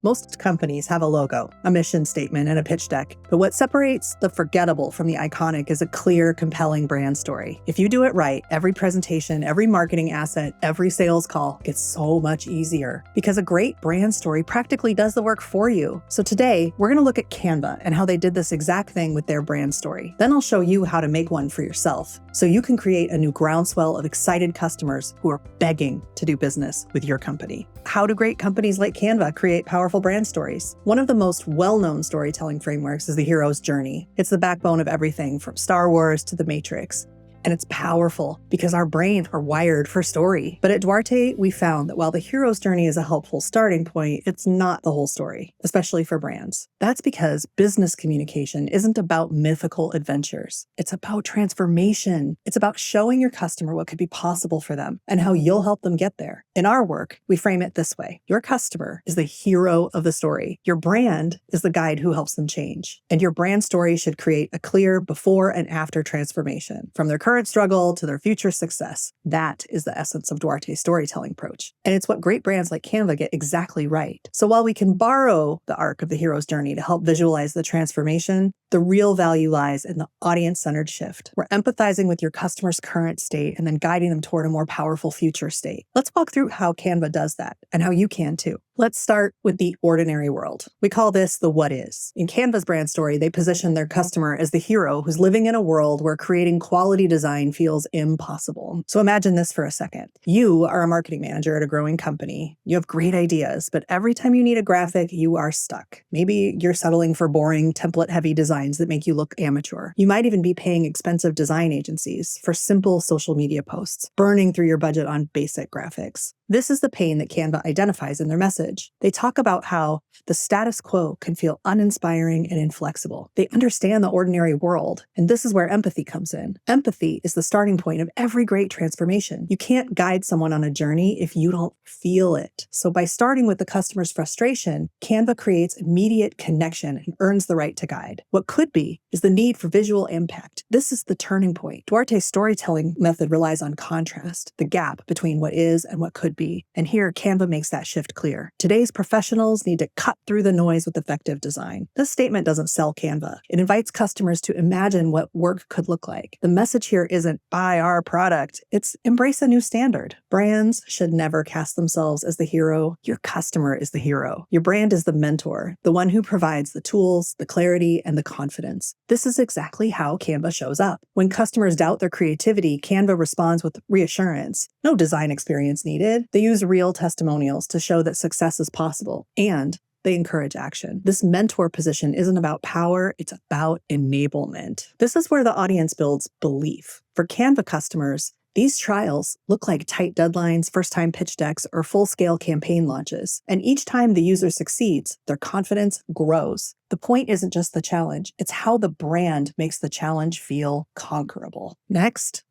Most companies have a logo, a mission statement, and a pitch deck. But what separates the forgettable from the iconic is a clear, compelling brand story. If you do it right, every presentation, every marketing asset, every sales call gets so much easier because a great brand story practically does the work for you. So today, we're going to look at Canva and how they did this exact thing with their brand story. Then I'll show you how to make one for yourself so you can create a new groundswell of excited customers who are begging to do business with your company. How do great companies like Canva create powerful brand stories? One of the most well-known storytelling frameworks is the hero's journey. It's the backbone of everything from Star Wars to The Matrix. And it's powerful because our brains are wired for story. But at Duarte, we found that while the hero's journey is a helpful starting point, it's not the whole story, especially for brands. That's because business communication isn't about mythical adventures. It's about transformation. It's about showing your customer what could be possible for them and how you'll help them get there. In our work, we frame it this way. Your customer is the hero of the story. Your brand is the guide who helps them change. And your brand story should create a clear before and after transformation from their current struggle to their future success. That is the essence of Duarte's storytelling approach. And it's what great brands like Canva get exactly right. So while we can borrow the arc of the hero's journey to help visualize the transformation, the real value lies in the audience-centered shift. We're empathizing with your customer's current state and then guiding them toward a more powerful future state. Let's walk through how Canva does that and how you can too. Let's start with the ordinary world. We call this the what is. In Canva's brand story, they position their customer as the hero who's living in a world where creating quality design feels impossible. So imagine this for a second. You are a marketing manager at a growing company. You have great ideas, but every time you need a graphic, you are stuck. Maybe you're settling for boring, template-heavy designs that make you look amateur. You might even be paying expensive design agencies for simple social media posts, burning through your budget on basic graphics. This is the pain that Canva identifies in their message. They talk about how the status quo can feel uninspiring and inflexible. They understand the ordinary world, and this is where empathy comes in. Empathy is the starting point of every great transformation. You can't guide someone on a journey if you don't feel it. So by starting with the customer's frustration, Canva creates immediate connection and earns the right to guide. What could be is the need for visual impact. This is the turning point. Duarte's storytelling method relies on contrast, the gap between what is and what could be. And here, Canva makes that shift clear. Today's professionals need to cut through the noise with effective design. This statement doesn't sell Canva. It invites customers to imagine what work could look like. The message here isn't buy our product, it's embrace a new standard. Brands should never cast themselves as the hero. Your customer is the hero. Your brand is the mentor, the one who provides the tools, the clarity, and the confidence. This is exactly how Canva shows up. When customers doubt their creativity, Canva responds with reassurance. No design experience needed. They use real testimonials to show that success is possible, and they encourage action. This mentor position isn't about power, it's about enablement. This is where the audience builds belief. For Canva customers, these trials look like tight deadlines, first-time pitch decks, or full-scale campaign launches. And each time the user succeeds, their confidence grows. The point isn't just the challenge, it's how the brand makes the challenge feel conquerable. Next,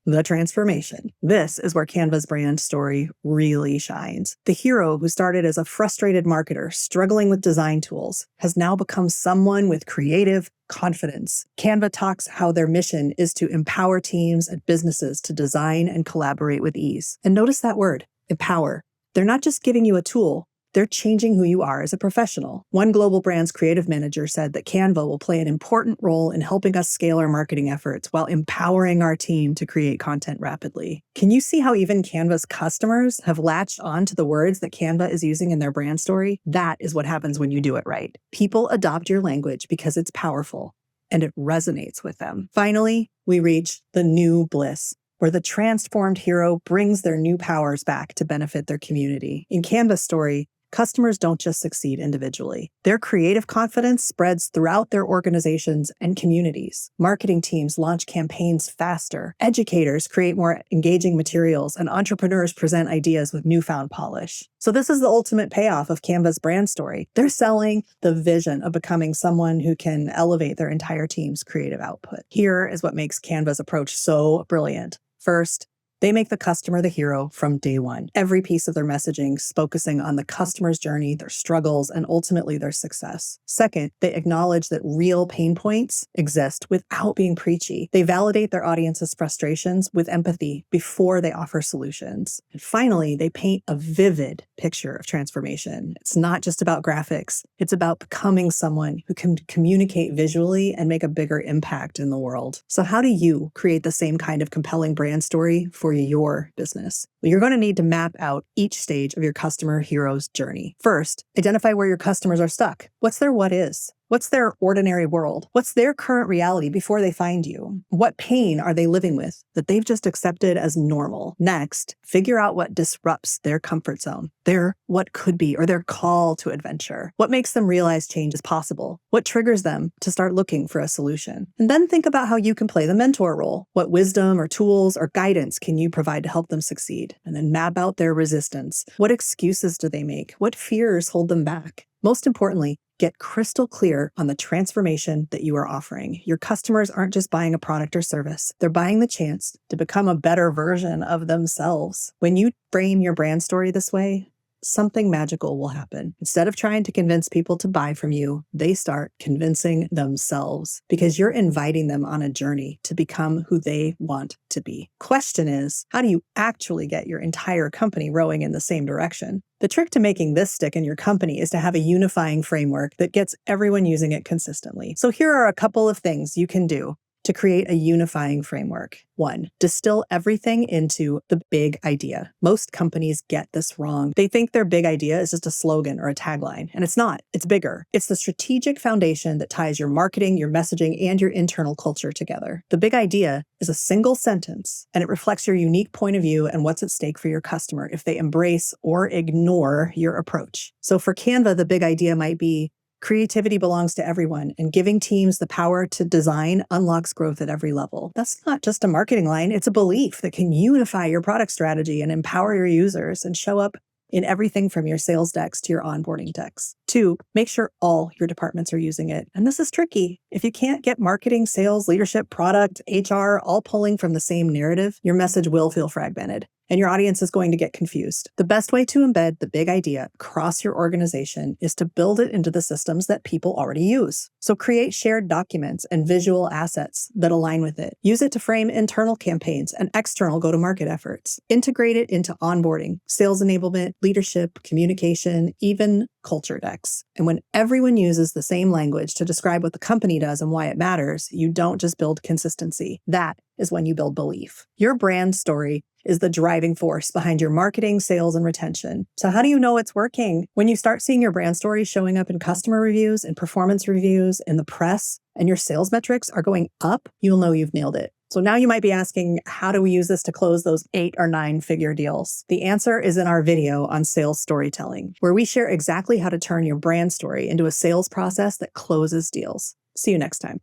the transformation. This is where Canva's brand story really shines. The hero who started as a frustrated marketer struggling with design tools has now become someone with creative confidence. Canva talks how their mission is to empower teams and businesses to design and collaborate with ease. And notice that word, empower. They're not just giving you a tool, they're changing who you are as a professional. One global brand's creative manager said that Canva will play an important role in helping us scale our marketing efforts while empowering our team to create content rapidly. Can you see how even Canva's customers have latched on to the words that Canva is using in their brand story? That is what happens when you do it right. People adopt your language because it's powerful and it resonates with them. Finally, we reach the new bliss, where the transformed hero brings their new powers back to benefit their community. In Canva's story, customers don't just succeed individually. Their creative confidence spreads throughout their organizations and communities. Marketing teams launch campaigns faster. Educators create more engaging materials, and entrepreneurs present ideas with newfound polish. So this is the ultimate payoff of Canva's brand story. They're selling the vision of becoming someone who can elevate their entire team's creative output. Here is what makes Canva's approach so brilliant. First, They make the customer the hero from day one. Every piece of their messaging is focusing on the customer's journey, their struggles, and ultimately their success. Second, they acknowledge that real pain points exist without being preachy. They validate their audience's frustrations with empathy before they offer solutions. And finally, they paint a vivid picture of transformation. It's not just about graphics. It's about becoming someone who can communicate visually and make a bigger impact in the world. So how do you create the same kind of compelling brand story for your business? Well, you're going to need to map out each stage of your customer hero's journey. First, identify where your customers are stuck. What's their what is? What's their ordinary world? What's their current reality before they find you? What pain are they living with that they've just accepted as normal? Next, figure out what disrupts their comfort zone, their what could be, or their call to adventure. What makes them realize change is possible? What triggers them to start looking for a solution? And then think about how you can play the mentor role. What wisdom or tools or guidance can you provide to help them succeed? And then map out their resistance. What excuses do they make? What fears hold them back? Most importantly, get crystal clear on the transformation that you are offering. Your customers aren't just buying a product or service. They're buying the chance to become a better version of themselves. When you frame your brand story this way, something magical will happen. Instead of trying to convince people to buy from you, they start convincing themselves because you're inviting them on a journey to become who they want to be. Question is, how do you actually get your entire company rowing in the same direction? The trick to making this stick in your company is to have a unifying framework that gets everyone using it consistently. So here are a couple of things you can do to create a unifying framework. 1, distill everything into the big idea. Most companies get this wrong. They think their big idea is just a slogan or a tagline, and it's not. It's bigger. It's the strategic foundation that ties your marketing, your messaging, and your internal culture together. The big idea is a single sentence, and it reflects your unique point of view and what's at stake for your customer if they embrace or ignore your approach. So for Canva, the big idea might be, creativity belongs to everyone, and giving teams the power to design unlocks growth at every level. That's not just a marketing line, it's a belief that can unify your product strategy and empower your users and show up in everything from your sales decks to your onboarding decks. 2, make sure all your departments are using it. And this is tricky. If you can't get marketing, sales, leadership, product, HR all pulling from the same narrative, your message will feel fragmented, and your audience is going to get confused. The best way to embed the big idea across your organization is to build it into the systems that people already use. So create shared documents and visual assets that align with it. Use it to frame internal campaigns and external go-to-market efforts. Integrate it into onboarding, sales enablement, leadership, communication, even culture decks. And when everyone uses the same language to describe what the company does and why it matters, you don't just build consistency. That is when you build belief. Your brand story is the driving force behind your marketing, sales, and retention. So how do you know it's working? When you start seeing your brand story showing up in customer reviews, in performance reviews, in the press, and your sales metrics are going up, you'll know you've nailed it. So now you might be asking, how do we use this to close those 8 or 9 figure deals? The answer is in our video on sales storytelling, where we share exactly how to turn your brand story into a sales process that closes deals. See you next time.